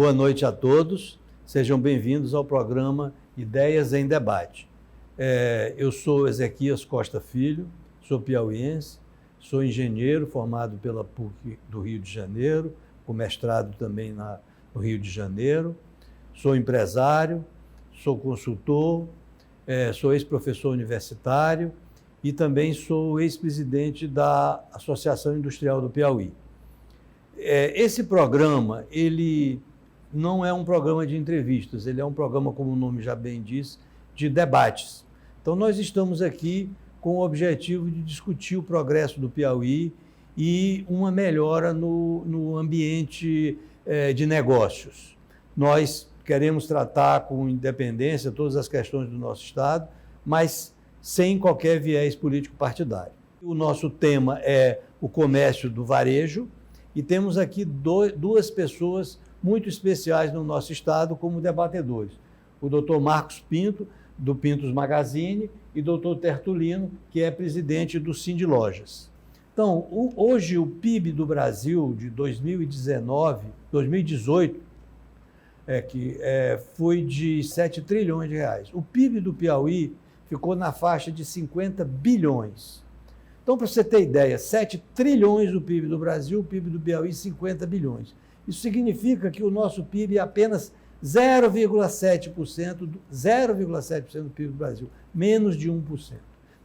Boa noite a todos, sejam bem-vindos ao programa Ideias em Debate. Eu sou Ezequias Costa Filho, sou piauiense, sou engenheiro formado pela PUC do Rio de Janeiro, com mestrado também no Rio de Janeiro, sou empresário, sou consultor, sou ex-professor universitário e também sou ex-presidente da Associação Industrial do Piauí. Esse programa, ele não é um programa de entrevistas, ele é um programa, como o nome já bem diz, de debates. Então, nós estamos aqui com o objetivo de discutir o progresso do Piauí e uma melhora no ambiente de negócios. Nós queremos tratar com independência todas as questões do nosso Estado, mas sem qualquer viés político partidário. O nosso tema é o comércio do varejo e temos aqui duas pessoas muito especiais no nosso Estado como debatedores. O doutor Marcos Pinto, do Pintos Magazine, e o doutor Tertulino, que é presidente do Sindlojas. Então, hoje o PIB do Brasil de 2018, foi de 7 trilhões de reais. O PIB do Piauí ficou na faixa de 50 bilhões. Então, para você ter ideia, 7 trilhões do PIB do Brasil, o PIB do Piauí 50 bilhões. Isso significa que o nosso PIB é apenas 0,7% do PIB do Brasil, menos de 1%.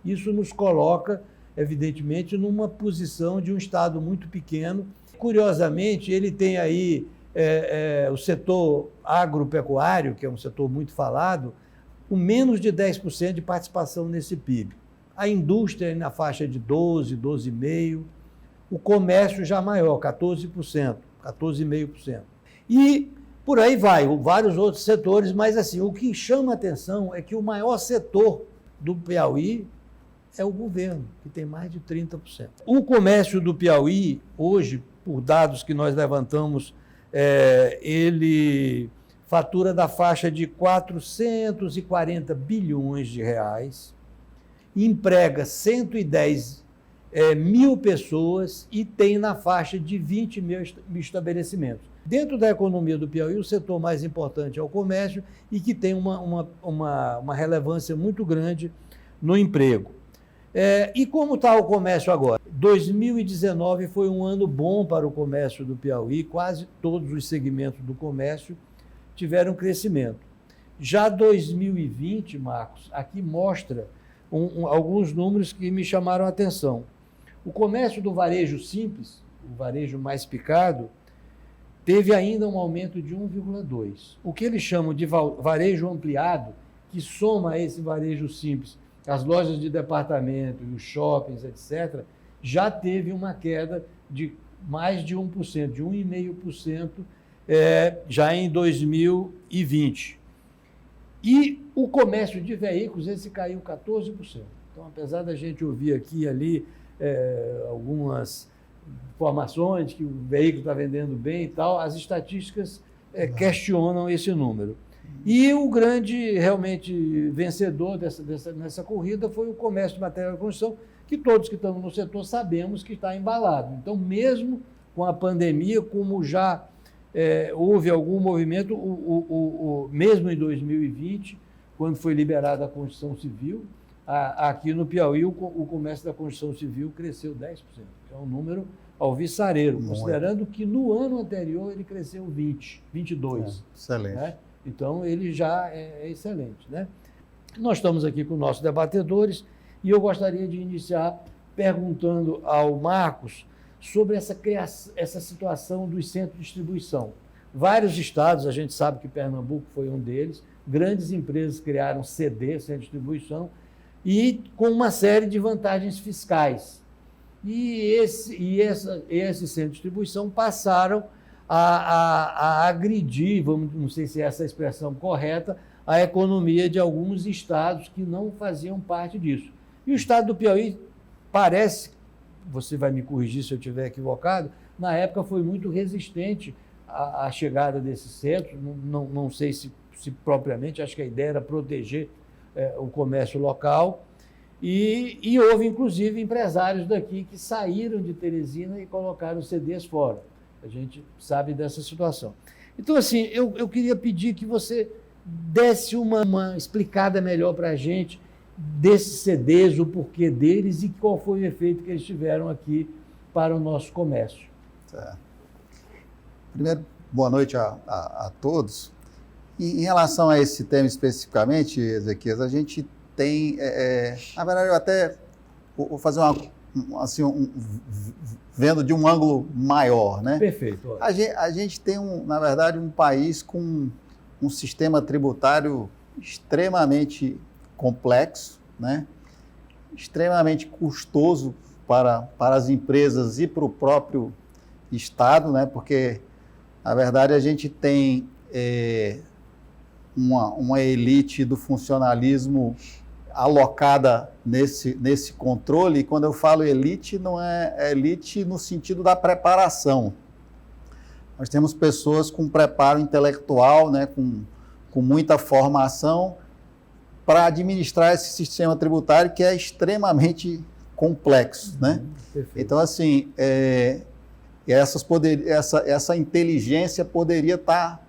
Isso nos coloca, evidentemente, numa posição de um Estado muito pequeno. Curiosamente, ele tem aí o setor agropecuário, que é um setor muito falado, com menos de 10% de participação nesse PIB. A indústria na faixa de 12%, 12,5%, o comércio já maior, 14%. 14,5%. E por aí vai, vários outros setores, mas assim, o que chama a atenção é que o maior setor do Piauí é o governo, que tem mais de 30%. O comércio do Piauí, hoje, por dados que nós levantamos, ele fatura da faixa de 440 bilhões de reais, emprega 110 mil pessoas e tem na faixa de 20 mil estabelecimentos. Dentro da economia do Piauí, o setor mais importante é o comércio e que tem uma relevância muito grande no emprego. E como está o comércio agora? 2019 foi um ano bom para o comércio do Piauí, quase todos os segmentos do comércio tiveram crescimento. Já 2020, Marcos, aqui mostra alguns números que me chamaram a atenção. O comércio do varejo simples, o varejo mais picado, teve ainda um aumento de 1,2%. O que eles chamam de varejo ampliado, que soma a esse varejo simples, as lojas de departamento, os shoppings, etc., já teve uma queda de mais de 1%, de 1,5%, já em 2020. E o comércio de veículos, esse caiu 14%. Então, apesar da gente ouvir aqui e ali algumas informações que o veículo está vendendo bem e tal, as estatísticas questionam esse número. E o grande, realmente, vencedor nessa corrida foi o comércio de material de construção, que todos que estamos no setor sabemos que está embalado. Então, mesmo com a pandemia, como já houve algum movimento, mesmo em 2020, quando foi liberada a construção civil, aqui no Piauí o comércio da construção civil cresceu 10%. É um número alvissareiro, considerando que no ano anterior ele cresceu 22%. Excelente. Né? Então, ele já é excelente. Né? Nós estamos aqui com nossos debatedores e eu gostaria de iniciar perguntando ao Marcos sobre essa situação dos centros de distribuição. Vários estados, a gente sabe que Pernambuco foi um deles, grandes empresas criaram CD, centro de distribuição, e com uma série de vantagens fiscais. E esses centros de distribuição passaram a agredir, não sei se é essa a expressão correta, a economia de alguns estados que não faziam parte disso. E o estado do Piauí parece, você vai me corrigir se eu estiver equivocado, na época foi muito resistente à chegada desses centros, não sei se propriamente, acho que a ideia era proteger o comércio local, e houve, inclusive, empresários daqui que saíram de Teresina e colocaram CDs fora. A gente sabe dessa situação. Então, assim, eu queria pedir que você desse uma explicada melhor para a gente desses CDs, o porquê deles e qual foi o efeito que eles tiveram aqui para o nosso comércio. Primeiro, boa noite a todos. Em relação a esse tema especificamente, Ezequias, a gente tem, na verdade, eu até vou fazer vendo de um ângulo maior, né? Perfeito. A gente tem, na verdade, um país com um sistema tributário extremamente complexo, né? Extremamente custoso para as empresas e para o próprio Estado, né? Porque, na verdade, a gente tem uma elite do funcionalismo alocada nesse controle, e quando eu falo elite, não é elite no sentido da preparação. Nós temos pessoas com preparo intelectual, né, com muita formação, para administrar esse sistema tributário que é extremamente complexo, né? Então, assim, essa inteligência poderia estar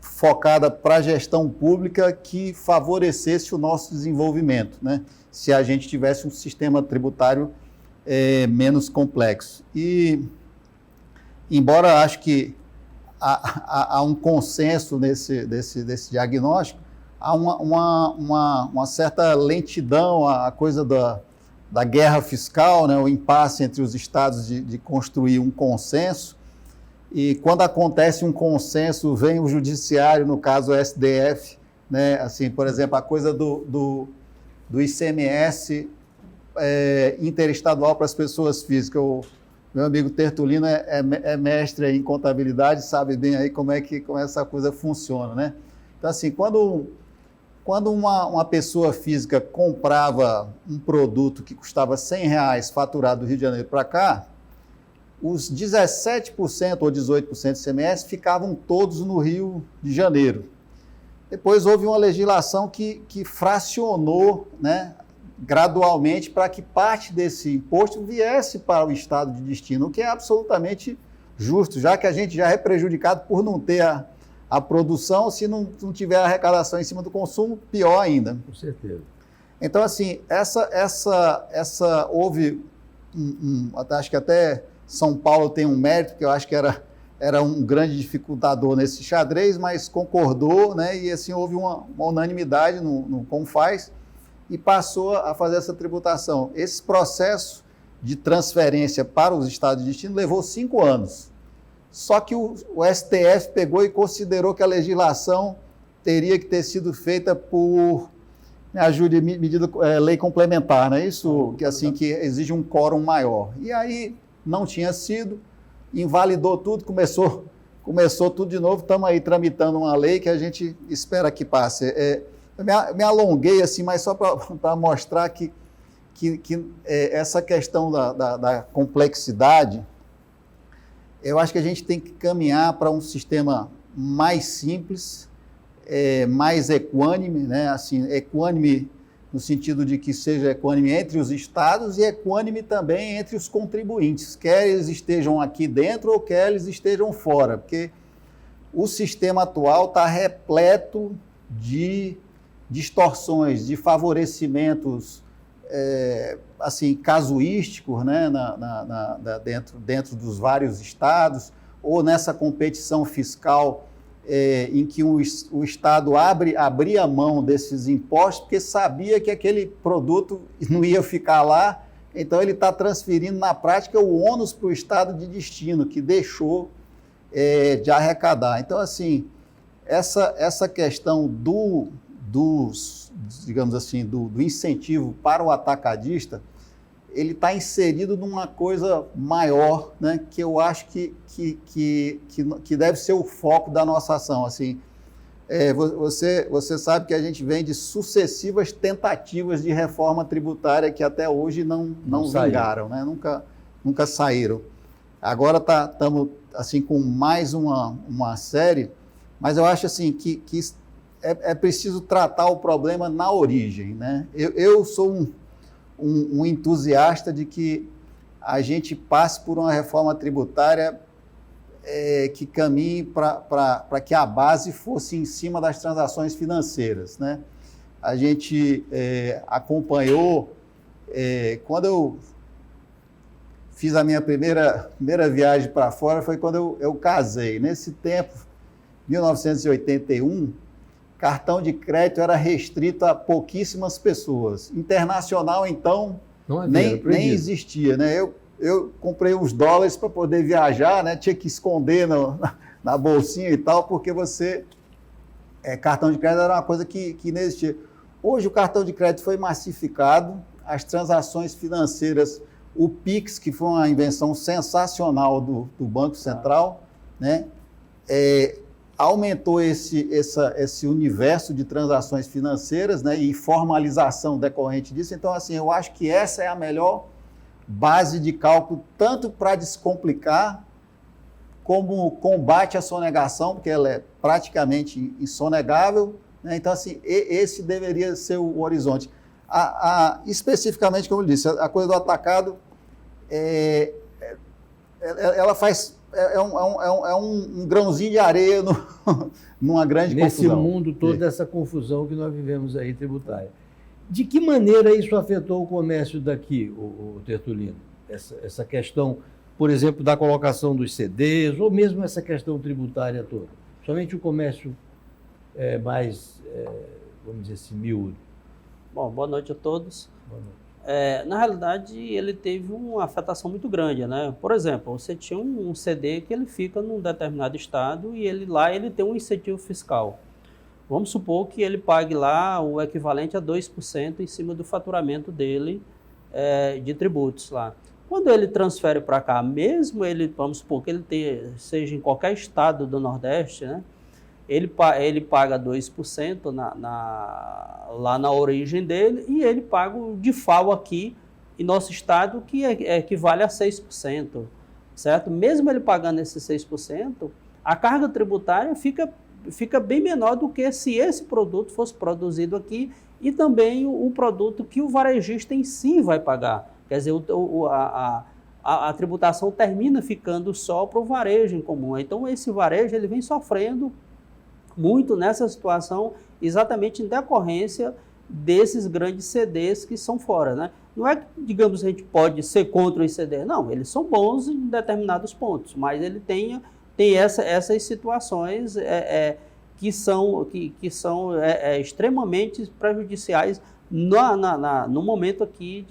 focada para a gestão pública que favorecesse o nosso desenvolvimento, né? Se a gente tivesse um sistema tributário menos complexo. E, embora acho que há um consenso desse diagnóstico, há uma certa lentidão, a coisa da guerra fiscal, né? O impasse entre os estados de construir um consenso. E quando acontece um consenso, vem o judiciário, no caso o STF, né? Assim, por exemplo, a coisa do ICMS interestadual para as pessoas físicas. O meu amigo Tertulino é mestre em contabilidade, sabe bem aí como essa coisa funciona, né? Então, assim, quando uma pessoa física comprava um produto que custava R$100 faturado do Rio de Janeiro para cá, os 17% ou 18% de ICMS ficavam todos no Rio de Janeiro. Depois houve uma legislação que fracionou, né, gradualmente para que parte desse imposto viesse para o estado de destino, o que é absolutamente justo, já que a gente já é prejudicado por não ter a produção, se não tiver arrecadação em cima do consumo, pior ainda. Com certeza. Então, assim, houve acho que até São Paulo tem um mérito, que eu acho que era um grande dificultador nesse xadrez, mas concordou, né? E assim houve uma unanimidade no Confaz e passou a fazer essa tributação. Esse processo de transferência para os estados de destino levou 5 anos. Só que o STF pegou e considerou que a legislação teria que ter sido feita por, me ajude, lei complementar, não é isso? Que exige um quórum maior. E aí não tinha sido, invalidou tudo, começou tudo de novo, estamos aí tramitando uma lei que a gente espera que passe. Eu me alonguei assim, mas só para mostrar que essa questão da complexidade, eu acho que a gente tem que caminhar para um sistema mais simples, mais equânime, né? Assim, equânime no sentido de que seja equânime entre os estados e equânime também entre os contribuintes, quer eles estejam aqui dentro ou quer eles estejam fora, porque o sistema atual está repleto de distorções, de favorecimentos casuísticos, né, dentro dos vários estados, ou nessa competição fiscal em que o Estado abria mão desses impostos porque sabia que aquele produto não ia ficar lá, então ele está transferindo na prática o ônus para o Estado de destino, que deixou de arrecadar. Então, assim, essa questão digamos assim, do incentivo para o atacadista, ele está inserido numa coisa maior, né, que eu acho que deve ser o foco da nossa ação. Assim, você sabe que a gente vem de sucessivas tentativas de reforma tributária que até hoje não vingaram, né, nunca saíram. Agora estamos assim, com mais uma série, mas eu acho assim, que é preciso tratar o problema na origem, né? Eu sou um entusiasta de que a gente passe por uma reforma tributária que caminhe para que a base fosse em cima das transações financeiras, né? A gente acompanhou, quando eu fiz a minha primeira viagem para fora, foi quando eu casei. Nesse tempo, 1981, cartão de crédito era restrito a pouquíssimas pessoas. Internacional, então, nem existia, né? Eu comprei uns dólares para poder viajar, né? Tinha que esconder na bolsinha e tal, porque cartão de crédito era uma coisa que não existia. Hoje o cartão de crédito foi massificado, as transações financeiras, o Pix, que foi uma invenção sensacional do Banco Central, né? Aumentou esse universo de transações financeiras, né? E formalização decorrente disso. Então, assim, eu acho que essa é a melhor base de cálculo, tanto para descomplicar, como combate à sonegação, porque ela é praticamente insonegável, né? Então, assim, esse deveria ser o horizonte. Especificamente, como eu disse, a coisa do atacado, ela faz... um grãozinho de areia numa grande confusão. Nesse mundo todo, essa confusão que nós vivemos aí, tributária. De que maneira isso afetou o comércio daqui, o Tertulino? Essa questão, por exemplo, da colocação dos CDs, ou mesmo essa questão tributária toda? Somente o comércio mais, vamos dizer assim, miúdo. Bom, boa noite a todos. Boa noite. Na realidade, ele teve uma afetação muito grande, né? Por exemplo, você tinha um CD que ele fica num determinado estado e ele tem um incentivo fiscal. Vamos supor que ele pague lá o equivalente a 2% em cima do faturamento dele de tributos lá. Quando ele transfere para cá, mesmo vamos supor que ele seja em qualquer estado do Nordeste, né? Ele paga 2% lá na origem dele e ele paga o DIFAL aqui em nosso estado, que equivale a 6%, certo? Mesmo ele pagando esses 6%, a carga tributária fica bem menor do que se esse produto fosse produzido aqui e também o produto que o varejista em si vai pagar. Quer dizer, a tributação termina ficando só para o varejo em comum. Então, esse varejo ele vem sofrendo muito nessa situação, exatamente em decorrência desses grandes CDs que são fora, né? Não é que, digamos, a gente pode ser contra os CDs, não, eles são bons em determinados pontos, mas ele tem essas situações que são extremamente prejudiciais no momento aqui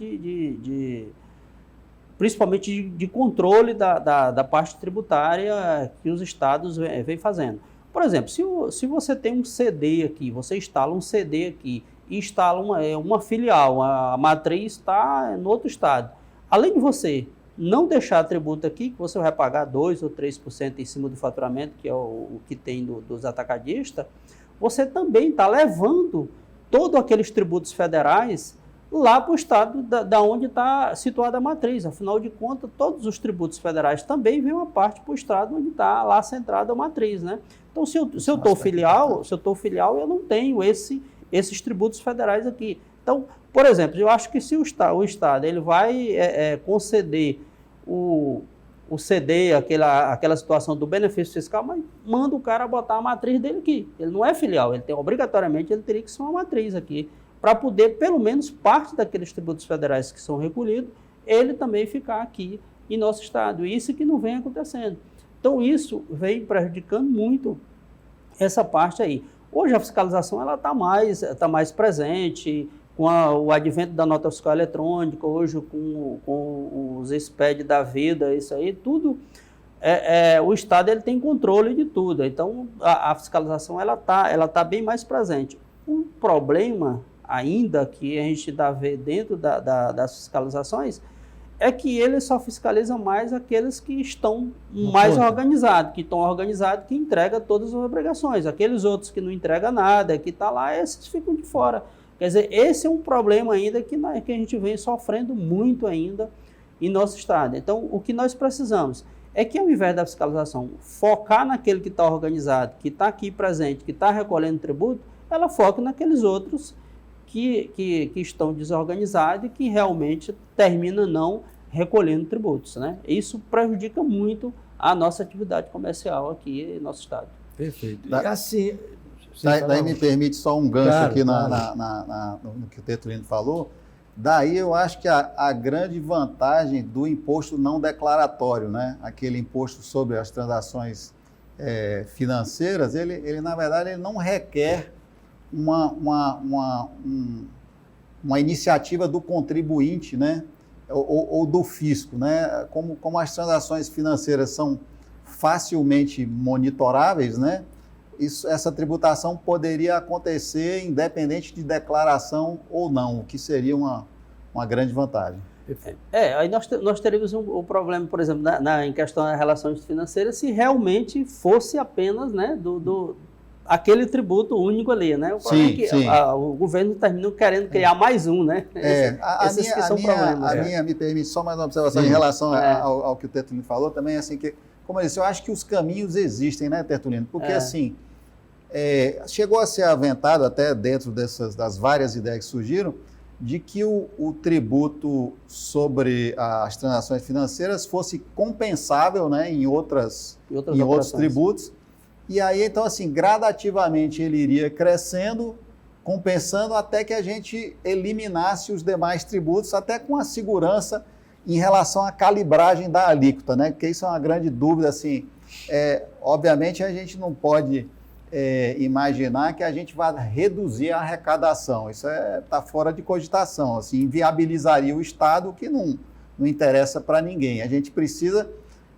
principalmente de controle da parte tributária que os estados vêm fazendo. Por exemplo, se você tem um CD aqui, você instala um CD aqui e instala uma filial, a matriz está no outro estado. Além de você não deixar tributo aqui, que você vai pagar 2% ou 3% em cima do faturamento, que é o que tem dos atacadistas, você também está levando todos aqueles tributos federais lá para o estado da onde está situada a matriz. Afinal de contas, todos os tributos federais também vêm uma parte para o estado onde está lá centrada a matriz, né? Então, se eu estou filial, eu não tenho esses tributos federais aqui. Então, por exemplo, eu acho que se o estado ele vai conceder o CD, aquela situação do benefício fiscal, mas manda o cara botar a matriz dele aqui. Ele não é filial, obrigatoriamente ele teria que ser uma matriz aqui, para poder, pelo menos, parte daqueles tributos federais que são recolhidos, ele também ficar aqui em nosso estado. Isso que não vem acontecendo. Então, isso vem prejudicando muito essa parte aí. Hoje, a fiscalização está mais presente, com o advento da nota fiscal eletrônica, hoje com os SPED da vida, isso aí, tudo, o Estado ele tem controle de tudo. Então, a fiscalização ela tá bem mais presente. Um problema ainda que a gente vê dentro das fiscalizações é que ele só fiscaliza mais aqueles que estão mais organizados, que entregam todas as obrigações. Aqueles outros que não entregam nada, que estão lá, esses ficam de fora. Quer dizer, esse é um problema ainda que a gente vem sofrendo muito ainda em nosso estado. Então, o que nós precisamos é que, ao invés da fiscalização focar naquele que está organizado, que está aqui presente, que está recolhendo tributo, ela foca naqueles outros que estão desorganizados e que realmente terminam não recolhendo tributos, né? Isso prejudica muito a nossa atividade comercial aqui em nosso estado. Perfeito. E assim, Daí me permite só um gancho Claro, aqui claro. no que o Tertulino falou. Daí eu acho que a grande vantagem do imposto não declaratório, né? Aquele imposto sobre as transações financeiras, ele na verdade ele não requer uma iniciativa do contribuinte, né? Ou do fisco, né? Como as transações financeiras são facilmente monitoráveis, né? Essa tributação poderia acontecer independente de declaração ou não, o que seria uma grande vantagem. Aí nós teríamos um problema, por exemplo, em questão das relações financeiras, se realmente fosse apenas, né, aquele tributo único ali, né? O problema é que o governo terminou querendo criar mais um, né? Esses que são problemas. Me permite só mais uma observação em relação ao que o Tertulino falou também, assim, que, como eu disse, eu acho que os caminhos existem, né, Tertulino? Porque, assim, chegou a ser aventado até dentro das várias ideias que surgiram, de que o tributo sobre as transações financeiras fosse compensável, né, em outros tributos. E aí, então, assim, gradativamente ele iria crescendo, compensando até que a gente eliminasse os demais tributos, até com a segurança em relação à calibragem da alíquota, né? Porque isso é uma grande dúvida, assim. Obviamente, a gente não pode imaginar que a gente vai reduzir a arrecadação. Isso está fora de cogitação, assim, inviabilizaria o Estado, o que não interessa para ninguém. A gente precisa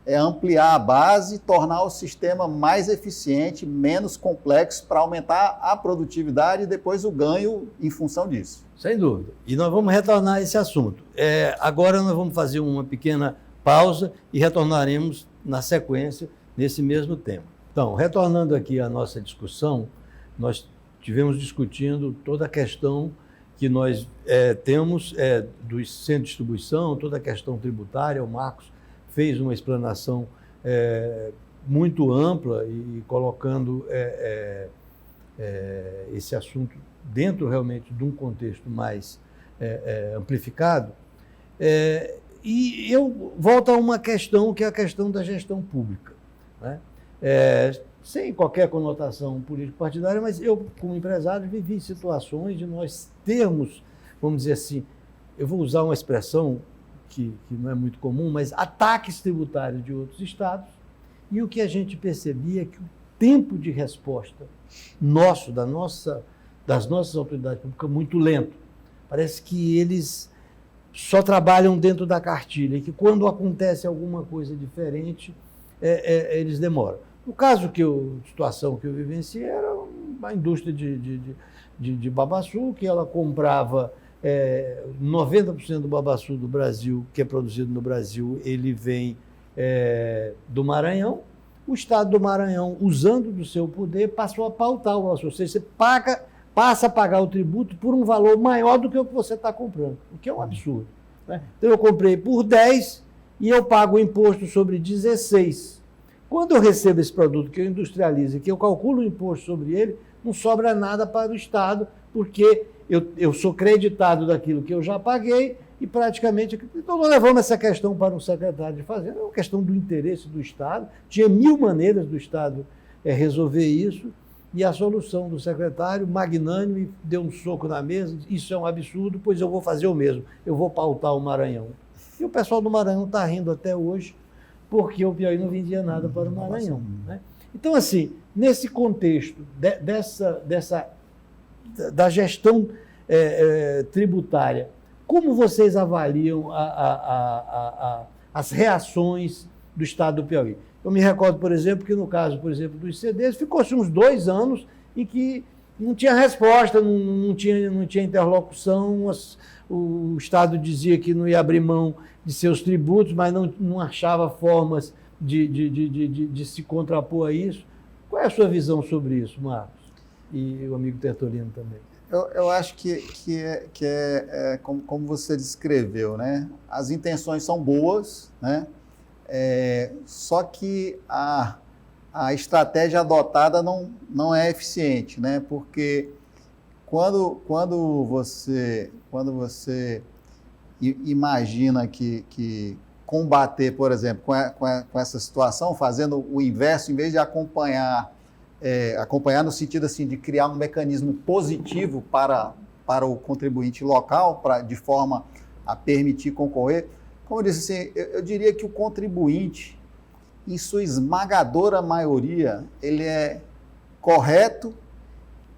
ampliar a base, tornar o sistema mais eficiente, menos complexo, para aumentar a produtividade e depois o ganho em função disso. Sem dúvida. E nós vamos retornar a esse assunto. Agora nós vamos fazer uma pequena pausa e retornaremos na sequência nesse mesmo tema. Então, retornando aqui à nossa discussão, nós tivemos discutindo toda a questão que nós temos do centro de distribuição, toda a questão tributária. O Marcos fez uma explanação muito ampla e colocando esse assunto dentro realmente de um contexto mais amplificado. E eu volto a uma questão que é a questão da gestão pública, né? Sem qualquer conotação político-partidária, mas eu, como empresário, vivi situações de nós termos, vamos dizer assim, eu vou usar uma expressão que não é muito comum, mas ataques tributários de outros estados, e o que a gente percebia é que o tempo de resposta das nossas autoridades públicas é muito lento. Parece que eles só trabalham dentro da cartilha, e que quando acontece alguma coisa diferente, eles demoram. No caso situação que eu vivenciei era uma indústria de babaçu, que ela comprava 90% do babaçu do Brasil, que é produzido no Brasil, ele vem do Maranhão. O Estado do Maranhão, usando do seu poder, passou a pautar o babaçu. Ou seja, você passa a pagar o tributo por um valor maior do que o que você está comprando, o que é um absurdo, né? Então eu comprei por 10 e eu pago o imposto sobre 16. Quando eu recebo esse produto, que eu industrializo e que eu calculo o imposto sobre ele, não sobra nada para o Estado, porque eu sou creditado daquilo que eu já paguei e praticamente... Então, nós levamos essa questão para o secretário de Fazenda, é uma questão do interesse do Estado, tinha 1000 maneiras do Estado resolver isso, e a solução do secretário, magnânime, deu um soco na mesa, isso é um absurdo, pois eu vou fazer o mesmo, eu vou pautar o Maranhão. E o pessoal do Maranhão está rindo até hoje, porque o Piauí não vendia nada para o Maranhão, né? Então, assim, nesse contexto da gestão tributária, como vocês avaliam as reações do Estado do Piauí? Eu me recordo, por exemplo, que no caso, dos CDs, ficou-se uns 2 anos em que não tinha resposta, não tinha interlocução, o Estado dizia que não ia abrir mão de seus tributos, mas não achava formas de se contrapor a isso. Qual é a sua visão sobre isso, Marcos? E o amigo Tertulino também. Eu acho que como você descreveu, né? As intenções são boas, né? Só que a estratégia adotada não é eficiente, né? Porque quando você imagina que combater, por exemplo, com essa situação, fazendo o inverso, em vez de acompanhar no sentido assim, de criar um mecanismo positivo para o contribuinte local, de forma a permitir concorrer. Como eu disse, assim, eu diria que o contribuinte, em sua esmagadora maioria, ele é correto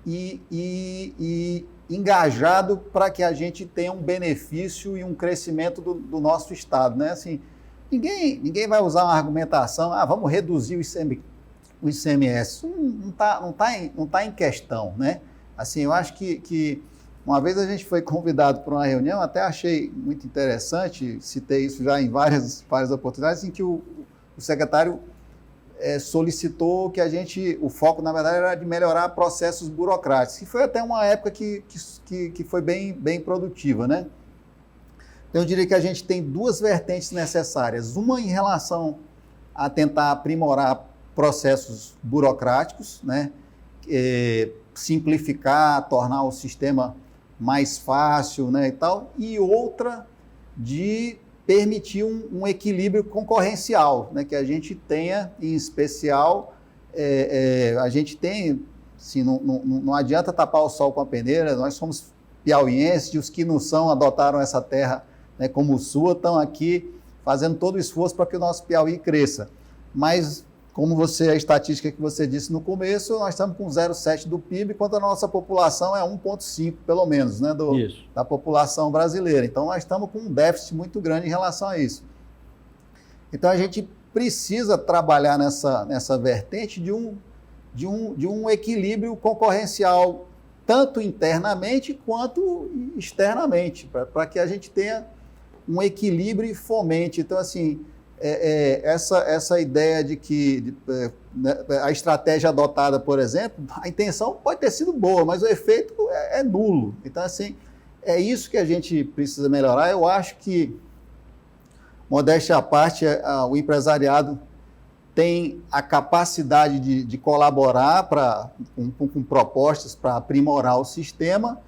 e engajado para que a gente tenha um benefício e um crescimento do nosso Estado, né? Assim, ninguém vai usar uma argumentação, vamos reduzir o ICMS. Não tá em questão, né? Assim, eu acho que uma vez a gente foi convidado para uma reunião, até achei muito interessante, citei isso já em várias oportunidades, em que o secretário solicitou que o foco, na verdade, era de melhorar processos burocráticos, e foi até uma época que foi bem produtiva, né? Então, eu diria que a gente tem duas vertentes necessárias, uma em relação a tentar aprimorar processos burocráticos, né? Simplificar, tornar o sistema mais fácil, né, e tal, e outra de permitir um equilíbrio concorrencial, né, que a gente tenha, em especial, a gente tem, assim, não adianta tapar o sol com a peneira, nós somos piauienses, e os que não são, adotaram essa terra, né, como sua, estão aqui fazendo todo o esforço para que o nosso Piauí cresça. Mas, como a estatística que você disse no começo, nós estamos com 0,7 do PIB, enquanto a nossa população é 1,5, pelo menos, né, da população brasileira. Então, nós estamos com um déficit muito grande em relação a isso. Então, a gente precisa trabalhar nessa vertente de um equilíbrio concorrencial, tanto internamente quanto externamente, para que a gente tenha um equilíbrio e fomente. Então, assim, essa ideia de que a estratégia adotada, por exemplo, a intenção pode ter sido boa, mas o efeito é nulo. Então, assim, é isso que a gente precisa melhorar. Eu acho que, modéstia à parte, o empresariado tem a capacidade de colaborar com propostas para aprimorar o sistema,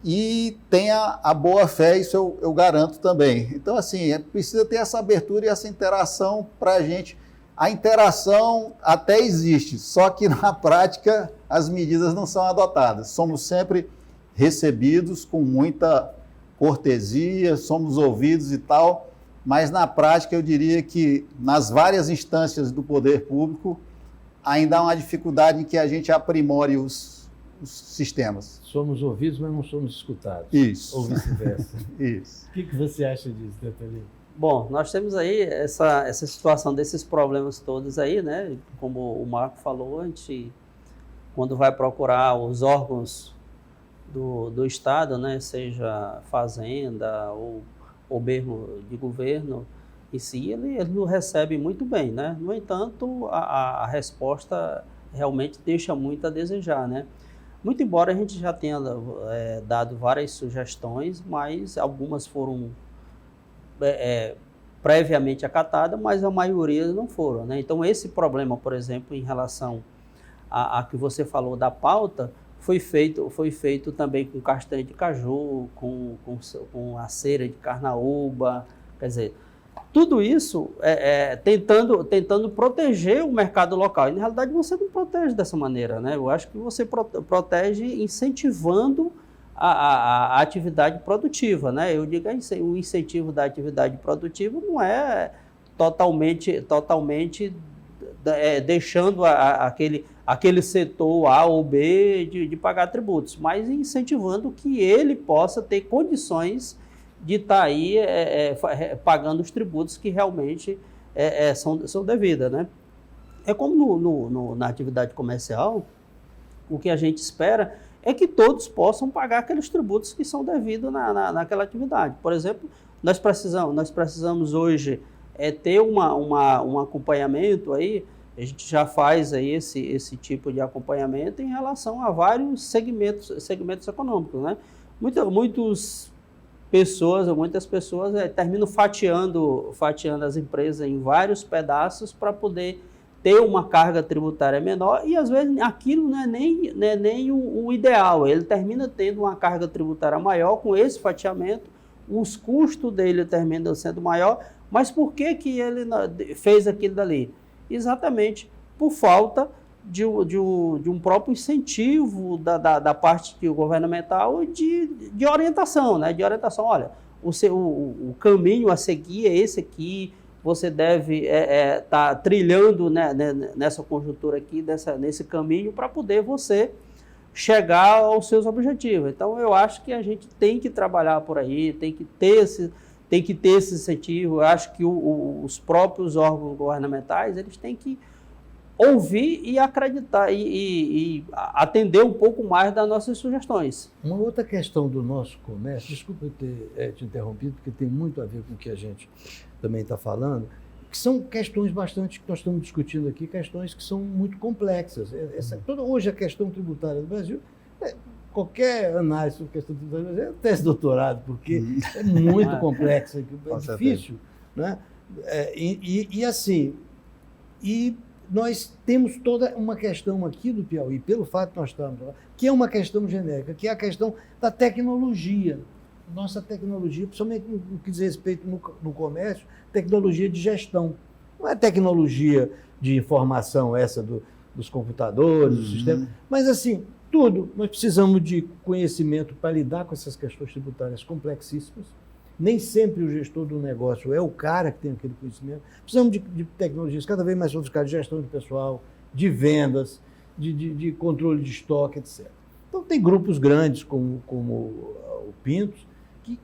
e tem a boa fé, isso eu garanto também. Então, assim, precisa ter essa abertura e essa interação para a gente. A interação até existe, só que na prática as medidas não são adotadas. Somos sempre recebidos com muita cortesia, somos ouvidos e tal, mas na prática eu diria que nas várias instâncias do poder público ainda há uma dificuldade em que a gente aprimore os sistemas. Somos ouvidos, mas não somos escutados. Isso. Ou vice-versa. Isso. O que você acha disso, Natalino? Bom, nós temos aí essa situação desses problemas todos aí, né? Como o Marco falou, a gente, quando vai procurar os órgãos do Estado, né? Seja fazenda ou mesmo de governo em si, ele não recebe muito bem, né? No entanto, a resposta realmente deixa muito a desejar, né? Muito embora a gente já tenha dado várias sugestões, mas algumas foram previamente acatadas, mas a maioria não foram, né? Então, esse problema, por exemplo, em relação a que você falou da pauta, foi feito também com castanha de caju, com a cera de carnaúba, quer dizer, tudo isso tentando proteger o mercado local. E, na realidade, você não protege dessa maneira, né? Eu acho que você protege incentivando a atividade produtiva, né? Eu digo que o incentivo da atividade produtiva não é totalmente deixando aquele setor A ou B de pagar tributos, mas incentivando que ele possa ter condições de estar aí pagando os tributos que realmente são devidas, né? É como na atividade comercial, o que a gente espera é que todos possam pagar aqueles tributos que são devidos naquela atividade. Por exemplo, nós precisamos hoje ter um acompanhamento aí, a gente já faz aí esse tipo de acompanhamento em relação a vários segmentos econômicos, né? Muitas pessoas terminam fatiando as empresas em vários pedaços para poder ter uma carga tributária menor, e às vezes aquilo não é nem o ideal. Ele termina tendo uma carga tributária maior com esse fatiamento, os custos dele terminam sendo maior, Mas por que ele fez aquilo dali? Exatamente por falta de um próprio incentivo da parte governamental de orientação, né? De orientação, olha, o caminho a seguir é esse aqui, você deve estar trilhando, né, nessa conjuntura aqui, nesse caminho, para poder você chegar aos seus objetivos. Então, eu acho que a gente tem que trabalhar por aí, tem que ter esse incentivo. Eu acho que os próprios órgãos governamentais, eles têm que ouvir e acreditar e atender um pouco mais das nossas sugestões. Uma outra questão do nosso comércio, desculpa eu ter te interrompido, porque tem muito a ver com o que a gente também está falando, que são questões bastante que nós estamos discutindo aqui, questões que são muito complexas. Hoje a questão tributária do Brasil, qualquer análise sobre a questão tributária do Brasil é tese de doutorado, porque é muito complexa, é difícil. Né? E nós temos toda uma questão aqui do Piauí, pelo fato de nós estarmos lá, que é uma questão genérica, que é a questão da tecnologia. Nossa tecnologia, principalmente no que diz respeito no comércio, tecnologia de gestão. Não é tecnologia de informação essa dos computadores, do sistema, mas assim, tudo. Nós precisamos de conhecimento para lidar com essas questões tributárias complexíssimas. Nem sempre o gestor do negócio é o cara que tem aquele conhecimento. Precisamos de tecnologias cada vez mais sofisticadas de gestão de pessoal, de vendas, de controle de estoque, etc. Então, tem grupos grandes, como o Pintos,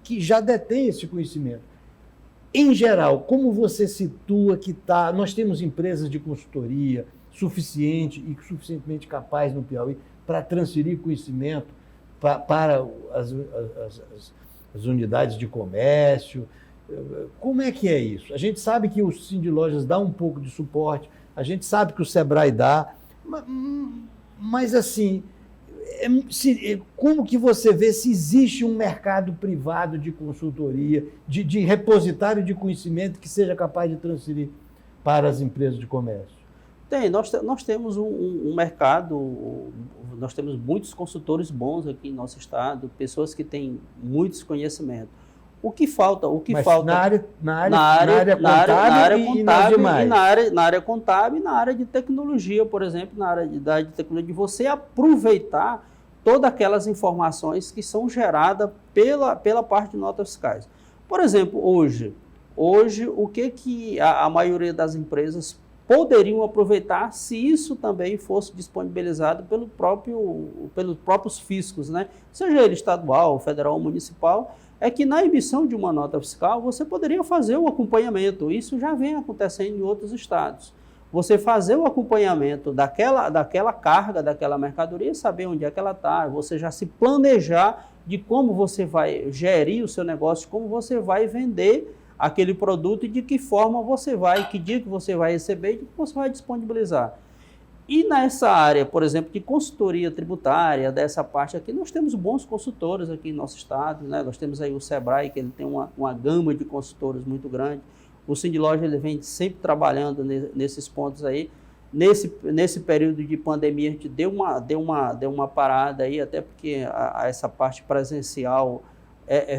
que já detêm esse conhecimento. Em geral, como você situa que está... Nós temos empresas de consultoria suficientemente capazes no Piauí para transferir conhecimento para as unidades de comércio. Como é que é isso? A gente sabe que o Cindy Lojas dá um pouco de suporte, a gente sabe que o Sebrae dá, mas assim, como que você vê se existe um mercado privado de consultoria, de repositário de conhecimento que seja capaz de transferir para as empresas de comércio? Tem, nós temos um mercado, nós temos muitos consultores bons aqui em nosso estado, pessoas que têm muitos conhecimentos. O que falta? Na área contábil e na área de tecnologia, por exemplo, na área de tecnologia, de você aproveitar todas aquelas informações que são geradas pela parte de notas fiscais. Por exemplo, hoje o que a maioria das empresas poderiam aproveitar se isso também fosse disponibilizado pelos próprios fiscos, né? Seja ele estadual, federal ou municipal, é que na emissão de uma nota fiscal você poderia fazer o acompanhamento. Isso já vem acontecendo em outros estados. Você fazer o acompanhamento daquela carga, daquela mercadoria, saber onde é que ela está, você já se planejar de como você vai gerir o seu negócio, como você vai vender aquele produto e de que forma você vai, que dia que você vai receber e de que você vai disponibilizar. E nessa área, por exemplo, de consultoria tributária, dessa parte aqui, nós temos bons consultores aqui no nosso estado, né? Nós temos aí o Sebrae, que ele tem uma gama de consultores muito grande. O Cindy Lojas, ele vem sempre trabalhando nesses pontos aí. Nesse período de pandemia, a gente deu uma parada aí, até porque essa parte presencial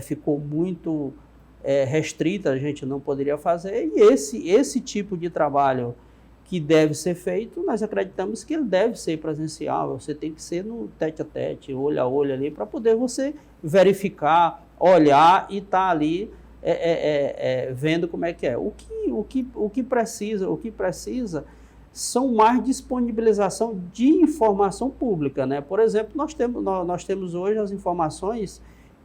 ficou muito restrita, a gente não poderia fazer, e esse tipo de trabalho que deve ser feito, nós acreditamos que ele deve ser presencial, você tem que ser no tete-a-tete, olho a olho ali, para poder você verificar, olhar e estar ali vendo como é que é. O que precisa são mais disponibilização de informação pública, né? Por exemplo, nós temos hoje as informações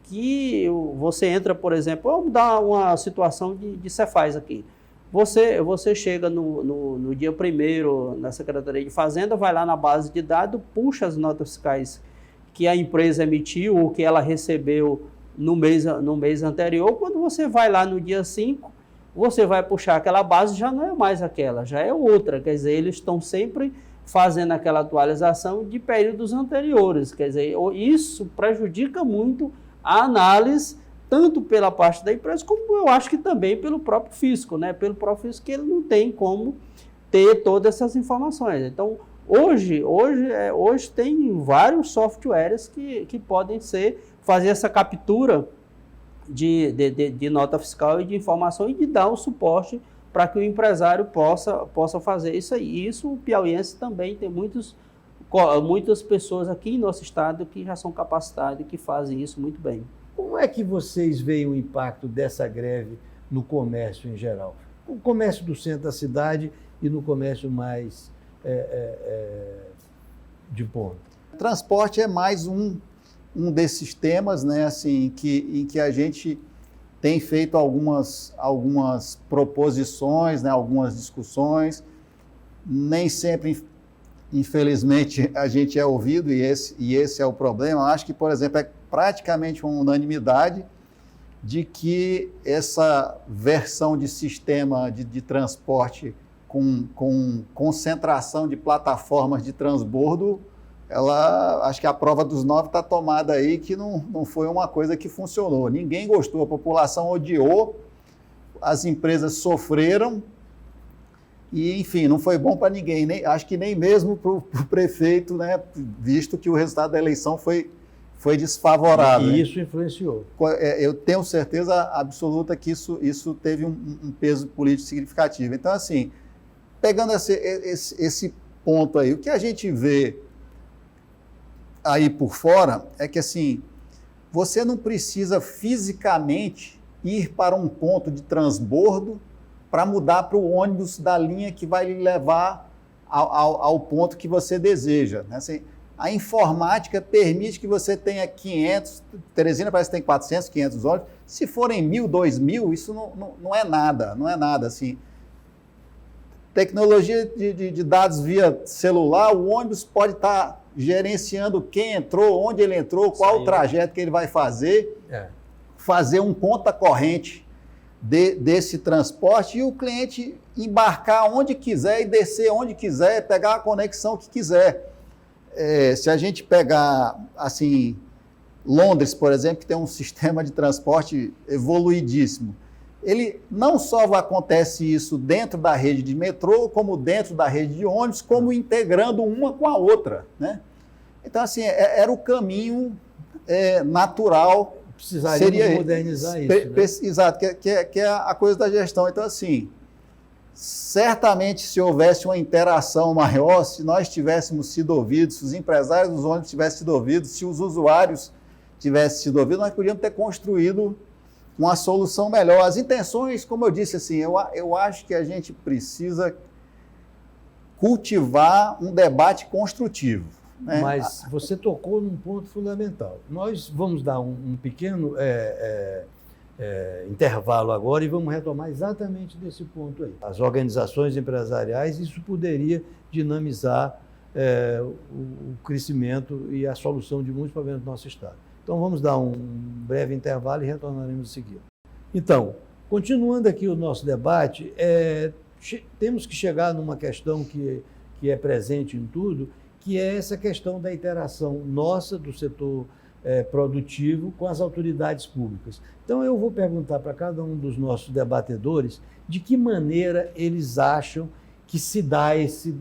que você entra, por exemplo, vamos dar uma situação de Cefaz aqui. Você chega no dia 1º na Secretaria de Fazenda, vai lá na base de dados, puxa as notas fiscais que a empresa emitiu ou que ela recebeu no mês anterior. Quando você vai lá no dia 5, você vai puxar aquela base, já não é mais aquela, já é outra. Quer dizer, eles estão sempre fazendo aquela atualização de períodos anteriores. Quer dizer, isso prejudica muito a análise, tanto pela parte da empresa, como eu acho que também pelo próprio fisco, né? Pelo próprio fisco, que ele não tem como ter todas essas informações. Então, hoje tem vários softwares que podem fazer essa captura de nota fiscal e de informação e de dar o suporte para que o empresário possa fazer isso aí. E isso o piauiense também tem muitas pessoas aqui em nosso estado que já são capacitadas e que fazem isso muito bem. Como é que vocês veem o impacto dessa greve no comércio em geral? O comércio do centro da cidade e no comércio mais de ponta. Transporte é mais um desses temas, né, assim, em que a gente tem feito algumas proposições, né, algumas discussões. Nem sempre, infelizmente, a gente é ouvido, e esse é o problema. Eu acho que, por exemplo, é praticamente uma unanimidade de que essa versão de sistema de transporte com concentração de plataformas de transbordo, acho que a prova dos 9 está tomada aí, que não foi uma coisa que funcionou. Ninguém gostou, a população odiou, as empresas sofreram, e, enfim, não foi bom para ninguém, acho que nem mesmo para o prefeito, né, visto que o resultado da eleição foi desfavorável. E isso influenciou. Eu tenho certeza absoluta que isso teve um peso político significativo. Então, assim, pegando esse ponto aí, o que a gente vê aí por fora é que, assim, você não precisa fisicamente ir para um ponto de transbordo para mudar para o ônibus da linha que vai lhe levar ao ponto que você deseja, né? Assim, a informática permite que você tenha 500, Teresina parece que tem 400, 500 ônibus, se forem 1.000, 2.000, isso não é nada, assim. Tecnologia de dados via celular, o ônibus pode estar gerenciando quem entrou, onde ele entrou, qual o trajeto que ele vai fazer, fazer um conta corrente desse transporte e o cliente embarcar onde quiser e descer onde quiser, pegar a conexão que quiser. Se a gente pegar, assim, Londres, por exemplo, que tem um sistema de transporte evoluidíssimo, ele não só acontece isso dentro da rede de metrô, como dentro da rede de ônibus, como integrando uma com a outra, né? Então, assim, era o caminho natural. Precisaria modernizar isso, né? Exato, que é a coisa da gestão. Então, assim, certamente, se houvesse uma interação maior, se nós tivéssemos sido ouvidos, se os empresários dos ônibus tivessem sido ouvidos, se os usuários tivessem sido ouvidos, nós podíamos ter construído uma solução melhor. As intenções, como eu disse, assim, eu acho que a gente precisa cultivar um debate construtivo, né? Mas você tocou num ponto fundamental. Nós vamos dar um pequeno intervalo agora e vamos retomar exatamente desse ponto aí. As organizações empresariais, isso poderia dinamizar o crescimento e a solução de muitos problemas do nosso Estado. Então vamos dar um breve intervalo e retornaremos em seguida. Então, continuando aqui o nosso debate, temos que chegar numa questão que é presente em tudo, que é essa questão da interação nossa, do setor produtivo, com as autoridades públicas. Então, eu vou perguntar para cada um dos nossos debatedores de que maneira eles acham que se dá esse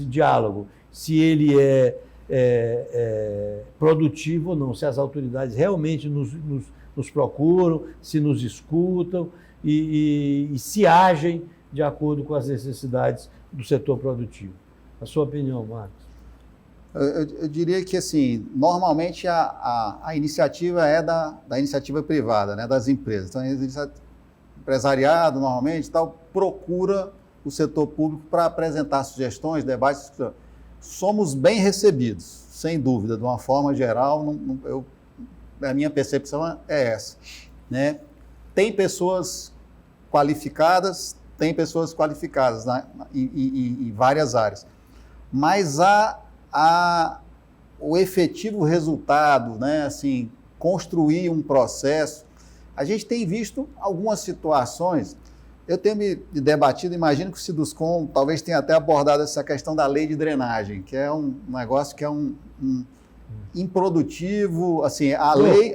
diálogo, se ele é produtivo ou não, se as autoridades realmente nos procuram, se nos escutam e se agem de acordo com as necessidades do setor produtivo. A sua opinião, Marcos? Eu diria que, assim, normalmente a iniciativa é da iniciativa privada, né, das empresas. Então, o empresariado, normalmente, procura o setor público para apresentar sugestões, debates. Somos bem recebidos, sem dúvida, de uma forma geral. A minha percepção é essa, né? Tem pessoas qualificadas em várias áreas, mas o efetivo resultado, né, assim, construir um processo. A gente tem visto algumas situações. Eu tenho me debatido, imagino que o Siduscom talvez tenha até abordado essa questão da lei de drenagem, que é um negócio que é improdutivo. Assim, a lei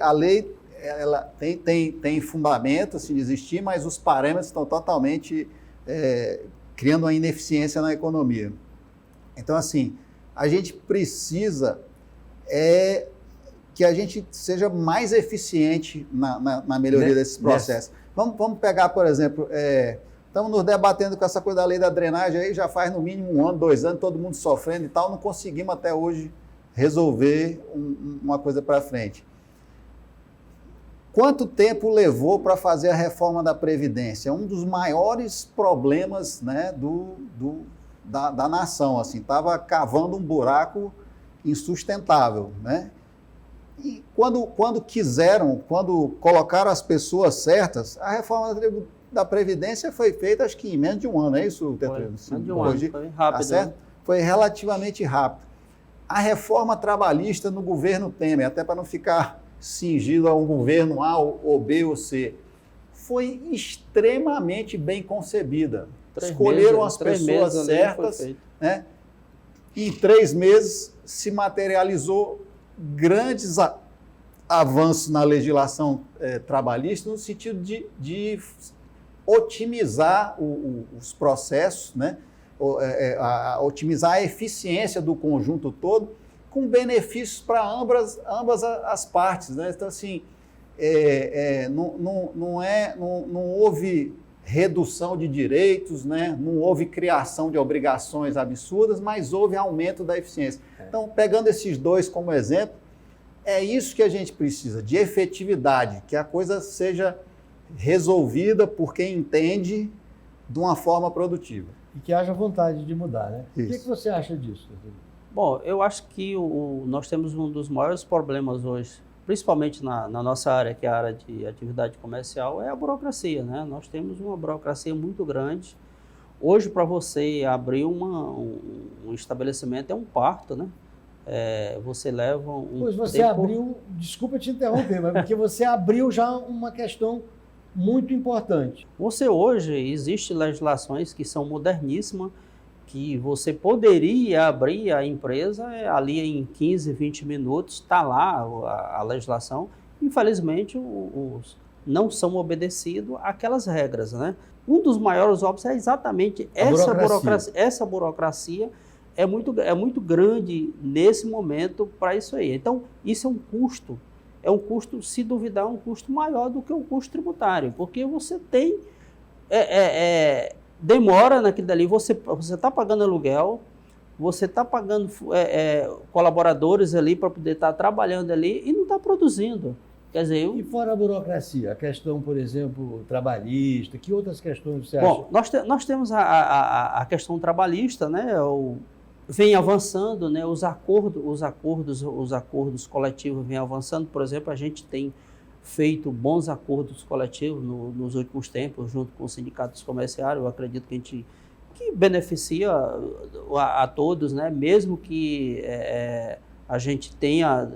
ela tem fundamento assim, de existir, mas os parâmetros estão totalmente criando uma ineficiência na economia. Então, assim, a gente precisa que a gente seja mais eficiente na melhoria desses processos. Vamos pegar, por exemplo, estamos nos debatendo com essa coisa da lei da drenagem aí, já faz no mínimo 1 ano, 2 anos, todo mundo sofrendo e tal, não conseguimos até hoje resolver uma coisa para frente. Quanto tempo levou para fazer a reforma da Previdência? É um dos maiores problemas, né, da nação. Estava cavando um buraco insustentável. Né? E quando colocaram as pessoas certas, a reforma da Previdência foi feita, acho que em menos de 1 ano, é isso, Tetrino? Menos de 1 ano, foi rápido. Tá certo? Foi relativamente rápido. A reforma trabalhista no governo Temer, até para não ficar cingido a um governo A ou B ou C, foi extremamente bem concebida. Escolheram as pessoas certas, né? Em 3 meses se materializou grandes avanços na legislação trabalhista no sentido de otimizar os processos, né? Otimizar a eficiência do conjunto todo, com benefícios para ambas as partes. Né? Então, assim, não houve redução de direitos, né? Não houve criação de obrigações absurdas, mas houve aumento da eficiência. Então, pegando esses dois como exemplo, é isso que a gente precisa, de efetividade, que a coisa seja resolvida por quem entende de uma forma produtiva. E que haja vontade de mudar, né? Isso. O que você acha disso? Bom, eu acho que nós temos um dos maiores problemas hoje, principalmente na nossa área, que é a área de atividade comercial, é a burocracia, né? Nós temos uma burocracia muito grande. Hoje, para você abrir um estabelecimento, é um parto, né? Você leva um Pois você abriu, desculpa te interromper, mas porque você abriu já uma questão muito importante. Você hoje, existe legislações que são moderníssimas, que você poderia abrir a empresa ali em 15, 20 minutos, está lá a legislação. Infelizmente, não são obedecidos aquelas regras, né? Um dos maiores óbitos é exatamente essa burocracia. Essa burocracia é muito grande nesse momento para isso aí. Então, isso é um custo. É um custo, se duvidar, um custo maior do que o custo tributário, porque você tem... demora naquilo dali, você está pagando aluguel, você está pagando colaboradores ali para poder estar trabalhando ali e não está produzindo. Quer dizer, E fora a burocracia, a questão, por exemplo, trabalhista, que outras questões você acha? Bom, nós temos a questão trabalhista, né? Vem avançando, né? Os acordos coletivos vêm avançando. Por exemplo, a gente tem feito bons acordos coletivos nos últimos tempos, junto com os sindicatos comerciais. Eu acredito que beneficia a todos, né? Mesmo que a gente tenha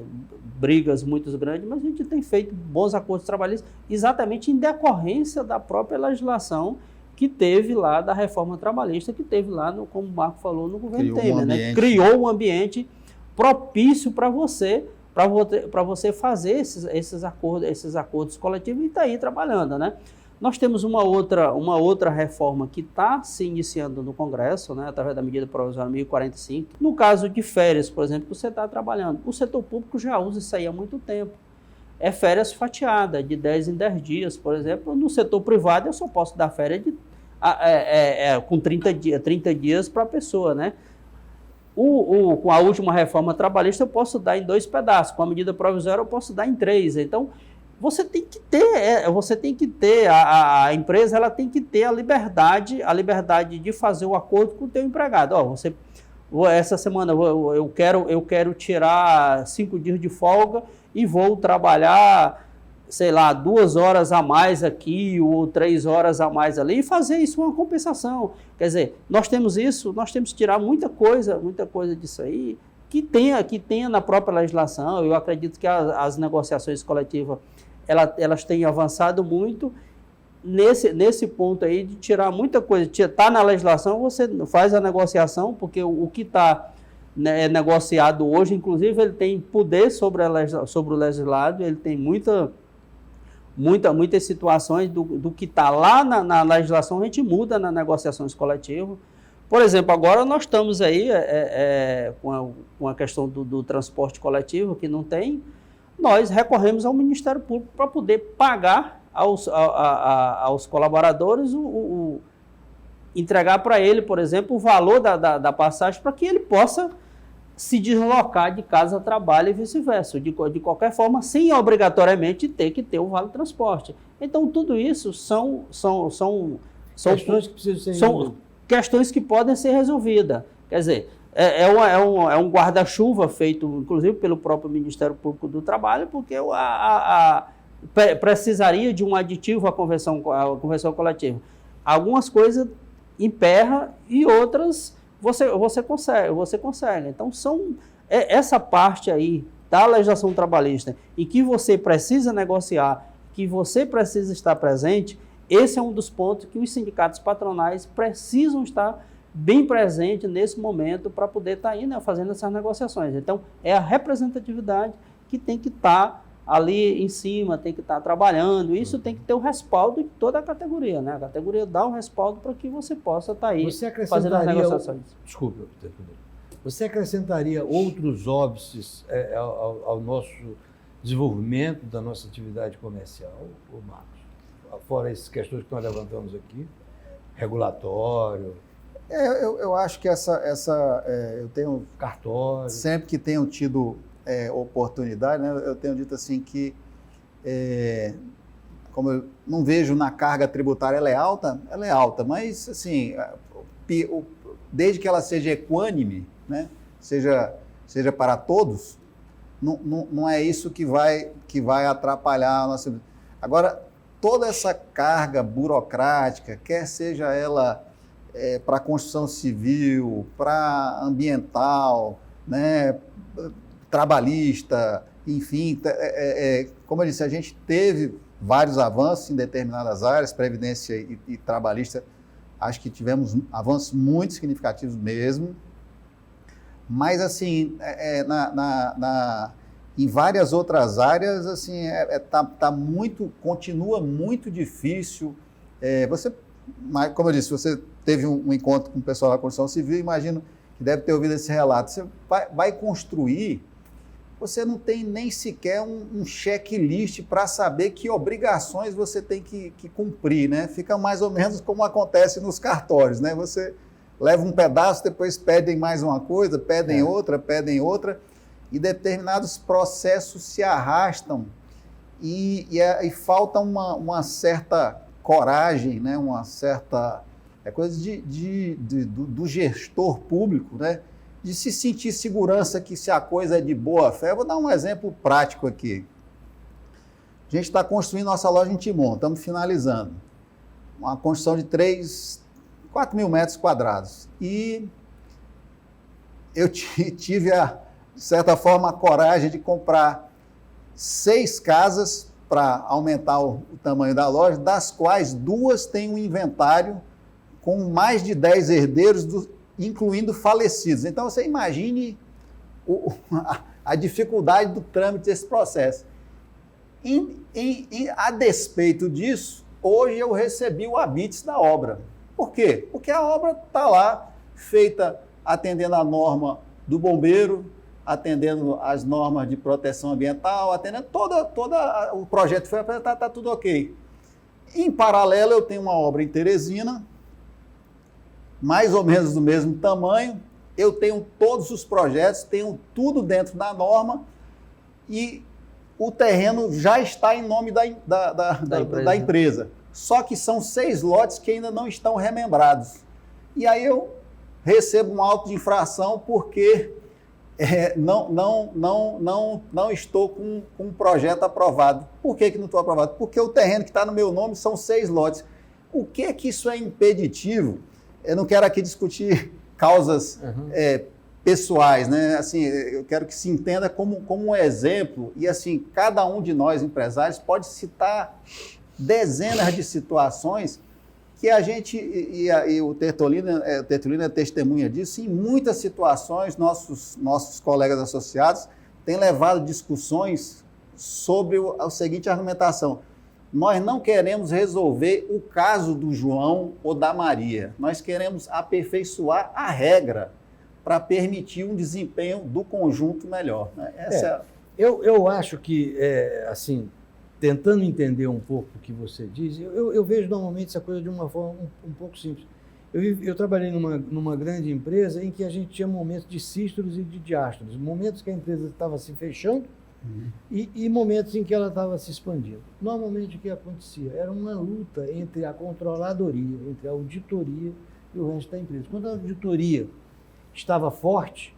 brigas muito grandes, mas a gente tem feito bons acordos trabalhistas exatamente em decorrência da própria legislação que teve lá, da reforma trabalhista, que teve lá, como o Marco falou, no governo Temer, né? Criou um ambiente propício para você fazer esses acordos coletivos e está aí trabalhando, né? Nós temos uma outra reforma que está se iniciando no Congresso, né, através da medida provisória 1045. No caso de férias, por exemplo, que você está trabalhando, o setor público já usa isso aí há muito tempo. É férias fatiadas, de 10 em 10 dias, por exemplo. No setor privado, eu só posso dar férias com 30 dias para a pessoa, né? Com a última reforma trabalhista, eu posso dar em 2 pedaços. Com a medida provisória, eu posso dar em 3. Então, você tem que ter, a empresa ela tem que ter a liberdade de fazer o acordo com o teu empregado. Essa semana eu quero tirar 5 dias de folga e vou trabalhar, sei lá, 2 horas a mais aqui ou 3 horas a mais ali e fazer isso uma compensação. Quer dizer, nós temos que tirar muita coisa disso aí que tenha na própria legislação. Eu acredito que as negociações coletivas elas têm avançado muito nesse ponto aí de tirar muita coisa. Está na legislação, você faz a negociação, porque o que está negociado hoje, inclusive, ele tem poder sobre o legislado, ele tem muitas situações do que está lá na legislação, a gente muda nas negociações coletivas. Por exemplo, agora nós estamos aí com a questão do transporte coletivo, que não tem. nós recorremos ao Ministério Público para poder pagar aos colaboradores entregar para ele, por exemplo, o valor da passagem para que ele possa se deslocar de casa a trabalho e vice-versa, de qualquer forma, sem obrigatoriamente ter que ter o vale-transporte. Então, tudo isso são questões que precisam ser são questões que podem ser resolvidas. Quer dizer, é um guarda-chuva feito, inclusive, pelo próprio Ministério Público do Trabalho, porque precisaria de um aditivo à convenção coletiva. Algumas coisas emperra e outras você consegue. Então, essa parte aí da legislação trabalhista em que você precisa negociar, que você precisa estar presente, esse é um dos pontos que os sindicatos patronais precisam estar bem presentes nesse momento para poder estar aí, né, fazendo essas negociações. Então, é a representatividade que tem que estar ali em cima, tem que estar trabalhando. Isso tem que ter o respaldo de toda a categoria, né? A categoria dá o respaldo para que você possa estar aí fazendo as negociações. Desculpe, você acrescentaria outros óbices ao nosso desenvolvimento da nossa atividade comercial, Marcos? Fora essas questões que nós levantamos aqui, regulatório. Eu acho que eu tenho cartório. Sempre que tenho tido oportunidade, né, eu tenho dito assim que, como eu não vejo na carga tributária, ela é alta, mas assim, desde que ela seja equânime, né, seja para todos, não é isso que vai atrapalhar a nossa... Agora, toda essa carga burocrática, quer seja ela para construção civil, para ambiental, né, trabalhista, enfim, como eu disse, a gente teve vários avanços em determinadas áreas, previdência e trabalhista, acho que tivemos avanços muito significativos mesmo, mas assim, em várias outras áreas, assim, continua muito difícil. Como eu disse, você teve um encontro com o pessoal da construção civil, imagino que deve ter ouvido esse relato. Você vai construir, você não tem nem sequer um checklist para saber que obrigações você tem que cumprir, né? Fica mais ou menos como acontece nos cartórios, né? Você leva um pedaço, depois pedem mais uma coisa, pedem outra, e determinados processos se arrastam e falta uma certa coragem, né? Uma certa... É coisa do gestor público, né? De se sentir segurança que se a coisa é de boa fé. Eu vou dar um exemplo prático aqui. A gente está construindo nossa loja em Timon, estamos finalizando. Uma construção de 4 mil metros quadrados. E eu tive, de certa forma, a coragem de comprar 6 casas para aumentar o tamanho da loja, das quais 2 têm um inventário com mais de 10 herdeiros, incluindo falecidos. Então, você imagine a dificuldade do trâmite desse processo. A despeito disso, hoje eu recebi o habites da obra. Por quê? Porque a obra está lá, feita atendendo a norma do bombeiro, atendendo as normas de proteção ambiental, atendendo o projeto foi apresentado, está tudo ok. Em paralelo, eu tenho uma obra em Teresina, mais ou menos do mesmo tamanho, eu tenho todos os projetos, tenho tudo dentro da norma e o terreno já está em nome da empresa. Só que são 6 lotes que ainda não estão remembrados. E aí eu recebo um auto de infração porque não estou com um projeto aprovado. Por que não estou aprovado? Porque o terreno que está no meu nome são 6 lotes. O que isso é impeditivo? Eu não quero aqui discutir causas pessoais, né? Assim, eu quero que se entenda como um exemplo e assim, cada um de nós empresários pode citar dezenas de situações que a gente, e o Tertolino é testemunha disso, em muitas situações nossos colegas associados têm levado discussões sobre a seguinte argumentação: nós não queremos resolver o caso do João ou da Maria, nós queremos aperfeiçoar a regra para permitir um desempenho do conjunto melhor. Né? Eu acho que, assim, tentando entender um pouco o que você diz, eu vejo normalmente essa coisa de uma forma um pouco simples. Eu trabalhei numa grande empresa em que a gente tinha momentos de sístolos e de diástolos, momentos que a empresa estava se fechando e momentos em que ela estava se expandindo. Normalmente o que acontecia era uma luta entre a controladoria, entre a auditoria e o resto da empresa. Quando a auditoria estava forte,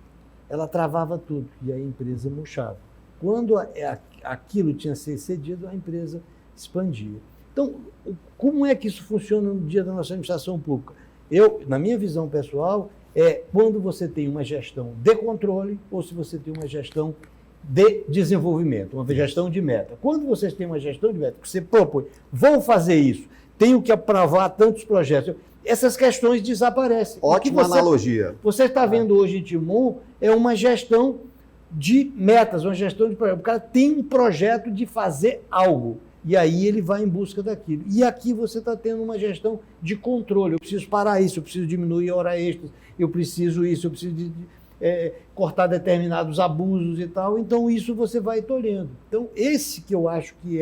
ela travava tudo e a empresa murchava. Quando aquilo tinha sido cedido, a empresa expandia. Então, como é que isso funciona no dia da nossa administração pública? Na minha visão pessoal, é quando você tem uma gestão de controle ou se você tem uma gestão de desenvolvimento, uma gestão de meta. Quando vocês têm uma gestão de meta, que você propõe, vou fazer isso, tenho que aprovar tantos projetos, essas questões desaparecem. Ótima analogia. Você está vendo hoje em Timon é uma gestão de metas, uma gestão de projetos. O cara tem um projeto de fazer algo. E aí ele vai em busca daquilo. E aqui você está tendo uma gestão de controle. Eu preciso parar isso, eu preciso diminuir a hora extra, eu preciso isso, eu preciso cortar determinados abusos e tal. Então isso você vai tolhendo. Então esse que eu acho que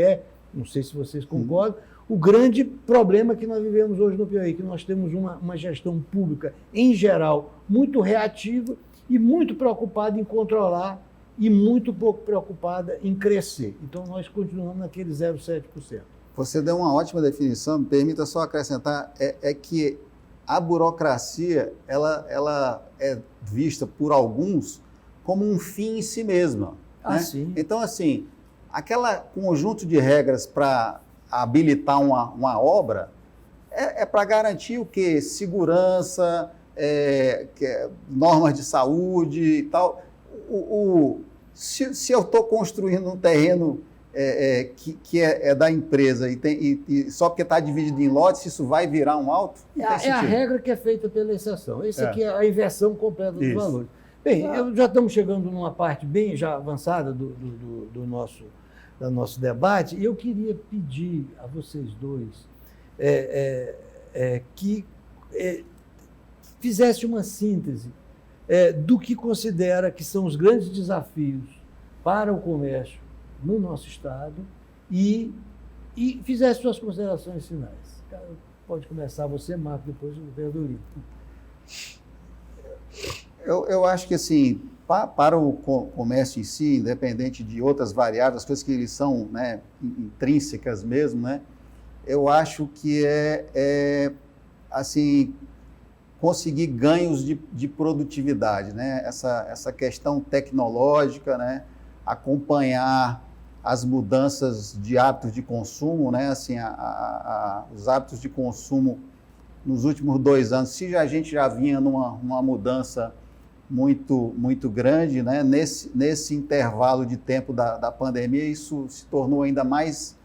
não sei se vocês concordam, o grande problema que nós vivemos hoje no Piauí, que nós temos uma gestão pública, em geral, muito reativa e muito preocupada em controlar e muito pouco preocupada em crescer. Então, nós continuamos naquele 0,7%. Você deu uma ótima definição, me permita só acrescentar, é que a burocracia ela é vista por alguns como um fim em si mesma. Né? Sim. Então, assim, aquele conjunto de regras para habilitar uma obra é para garantir o quê? Segurança, normas de saúde e tal. Se eu estou construindo um terreno que é da empresa e só porque está dividido em lotes, isso vai virar um auto? É a regra que é feita pela exceção. Esse aqui é a inversão completa dos valores. Bem, já estamos chegando numa parte bem já avançada do nosso debate, e eu queria pedir a vocês dois que fizesse uma síntese do que considera que são os grandes desafios para o comércio no nosso Estado e fizesse suas considerações finais. Pode começar você, Marco, depois o Verdolino. Eu acho que, assim, para o comércio em si, independente de outras variáveis, as coisas que eles são, né, intrínsecas mesmo, né, eu acho que assim, conseguir ganhos de produtividade, né? Essa questão tecnológica, né? Acompanhar as mudanças de hábitos de consumo, né? Assim, os hábitos de consumo nos últimos 2 anos, se a gente já vinha numa mudança muito, muito grande, né? Nesse intervalo de tempo da pandemia, isso se tornou ainda mais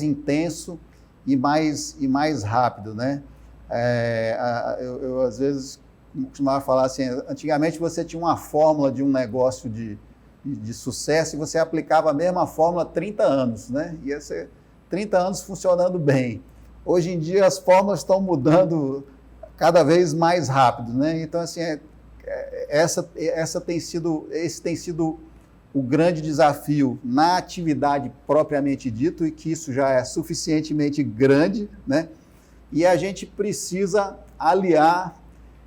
intenso e mais rápido, né? Eu às vezes costumava falar assim, antigamente você tinha uma fórmula de um negócio de sucesso e você aplicava a mesma fórmula há 30 anos, né? Ia ser 30 anos funcionando bem. Hoje em dia as fórmulas estão mudando cada vez mais rápido, né? Então, assim, esse tem sido o grande desafio na atividade propriamente dito, e que isso já é suficientemente grande, né? E a gente precisa aliar,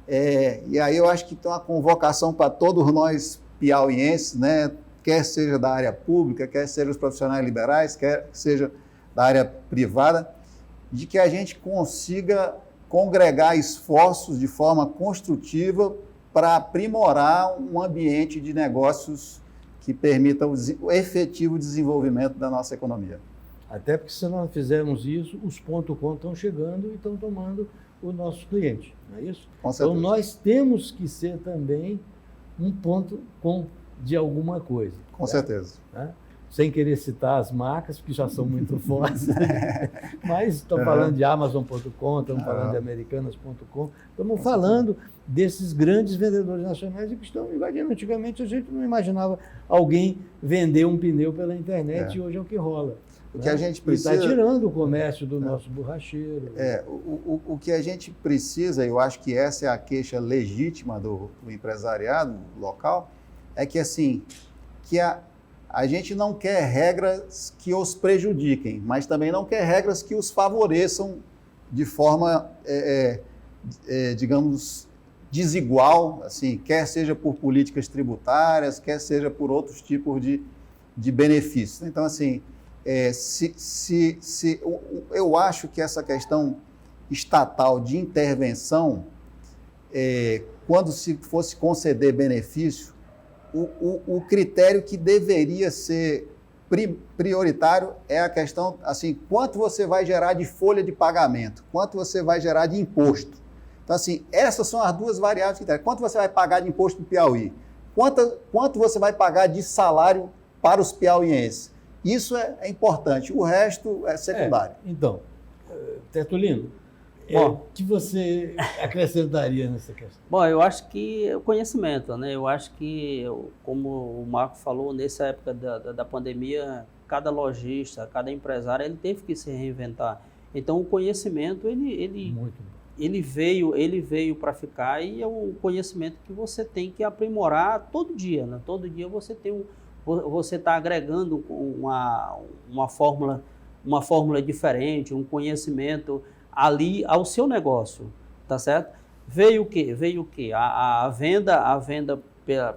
e aí eu acho que tem uma convocação para todos nós piauienses, né? Quer seja da área pública, quer seja os profissionais liberais, quer seja da área privada, de que a gente consiga congregar esforços de forma construtiva para aprimorar um ambiente de negócios que permita o efetivo desenvolvimento da nossa economia. Até porque, se não fizermos isso, os .com estão chegando e estão tomando o nosso cliente, não é isso? Então, nós temos que ser também um .com de alguma coisa. Com certeza. Né? Sem querer citar as marcas, que já são muito fortes, mas estamos falando de Amazon.com, estamos falando de Americanas.com, estamos falando desses grandes vendedores nacionais que estão invadindo. Antigamente a gente não imaginava alguém vender um pneu pela internet, e hoje é o que rola. O que a gente precisa... Está tirando o comércio do nosso borracheiro. O que a gente precisa, eu acho que essa é a queixa legítima do empresariado local, é que, assim, que a gente não quer regras que os prejudiquem, mas também não quer regras que os favoreçam de forma, digamos, desigual, assim, quer seja por políticas tributárias, quer seja por outros tipos de benefícios. Então, assim, eu acho que essa questão estatal de intervenção, quando se fosse conceder benefício, o critério que deveria ser prioritário é a questão, assim, quanto você vai gerar de folha de pagamento, quanto você vai gerar de imposto. Então, assim, essas são as duas variáveis que tem. Quanto você vai pagar de imposto no Piauí? Quanto você vai pagar de salário para os piauienses? Isso é importante, o resto é secundário. Então, Tertulino, o que você acrescentaria nessa questão? Bom, eu acho que o conhecimento, né? Eu acho que, como o Marco falou, nessa época da pandemia, cada lojista, cada empresário, ele teve que se reinventar. Então, o conhecimento, ele veio para ficar, e é um conhecimento que você tem que aprimorar todo dia, né? Todo dia você está agregando uma fórmula diferente, um conhecimento ali ao seu negócio, tá certo? Veio o quê? A venda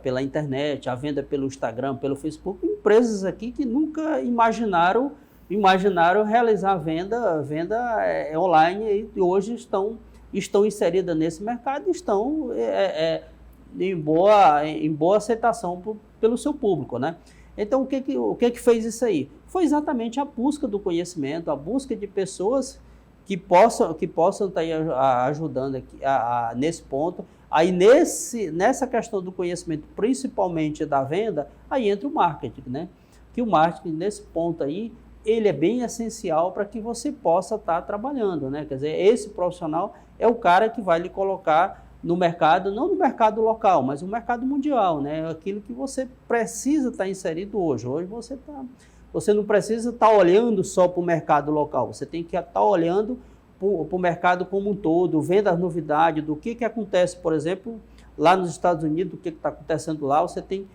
pela internet, a venda pelo Instagram, pelo Facebook, empresas aqui que nunca imaginaram realizar a venda online, e hoje estão inseridas nesse mercado, estão em boa aceitação pelo seu público, né? Então, o que fez isso aí? Foi exatamente a busca do conhecimento, a busca de pessoas que possam estar aí ajudando aqui, nesse ponto. Aí, nessa questão do conhecimento, principalmente da venda, aí entra o marketing, né? Que o marketing, nesse ponto aí, ele é bem essencial para que você possa estar trabalhando, né? Quer dizer, esse profissional é o cara que vai lhe colocar no mercado, não no mercado local, mas no mercado mundial, né? Aquilo que você precisa estar inserido hoje. Hoje você não precisa estar olhando só para o mercado local, você tem que estar olhando para o mercado como um todo, vendo as novidades, do que acontece, por exemplo, lá nos Estados Unidos, do que está acontecendo lá, você tem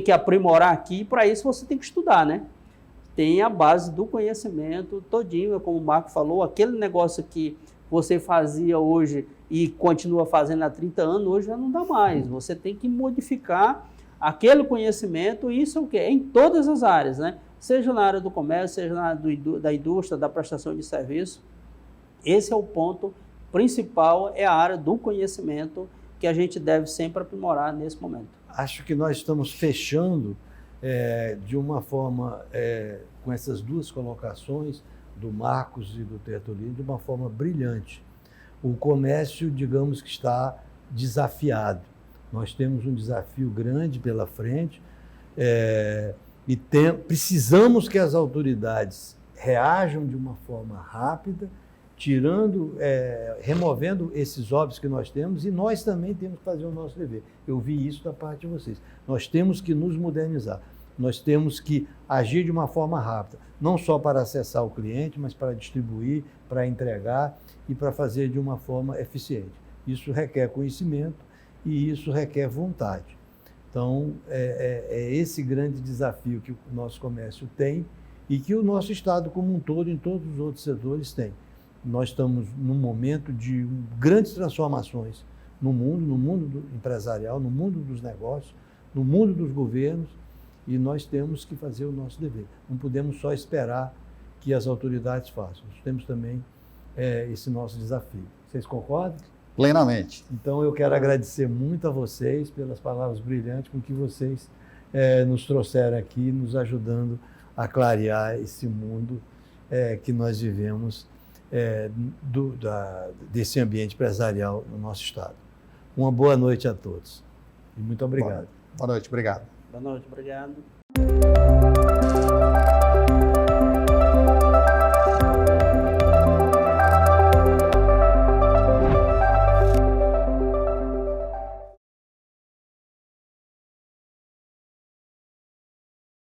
que aprimorar aqui, e para isso você tem que estudar, né? Tem a base do conhecimento todinho, como o Marco falou, aquele negócio que você fazia hoje e continua fazendo há 30 anos, hoje já não dá mais. Você tem que modificar aquele conhecimento, e isso é o quê? Em todas as áreas, né? Seja na área do comércio, seja na área da indústria, da prestação de serviço. Esse é o ponto principal, é a área do conhecimento que a gente deve sempre aprimorar nesse momento. Acho que nós estamos fechando de uma forma, com essas duas colocações do Marcos e do Tertulino, de uma forma brilhante. O comércio, digamos que está desafiado. Nós temos um desafio grande pela frente e precisamos que as autoridades reajam de uma forma rápida, removendo esses óbitos que nós temos, e nós também temos que fazer o nosso dever. Eu vi isso da parte de vocês. Nós temos que nos modernizar. Nós temos que agir de uma forma rápida, não só para acessar o cliente, mas para distribuir, para entregar e para fazer de uma forma eficiente. Isso requer conhecimento e isso requer vontade. Então, é esse grande desafio que o nosso comércio tem e que o nosso Estado como um todo, em todos os outros setores, tem. Nós estamos num momento de grandes transformações no mundo empresarial, no mundo dos negócios, no mundo dos governos, e nós temos que fazer o nosso dever. Não podemos só esperar que as autoridades façam. Nós temos também esse nosso desafio. Vocês concordam? Plenamente. Então, eu quero agradecer muito a vocês pelas palavras brilhantes com que vocês nos trouxeram aqui, nos ajudando a clarear esse mundo que nós vivemos desse ambiente empresarial no nosso Estado. Uma boa noite a todos. E muito obrigado. Boa noite, obrigado. Boa noite, obrigado.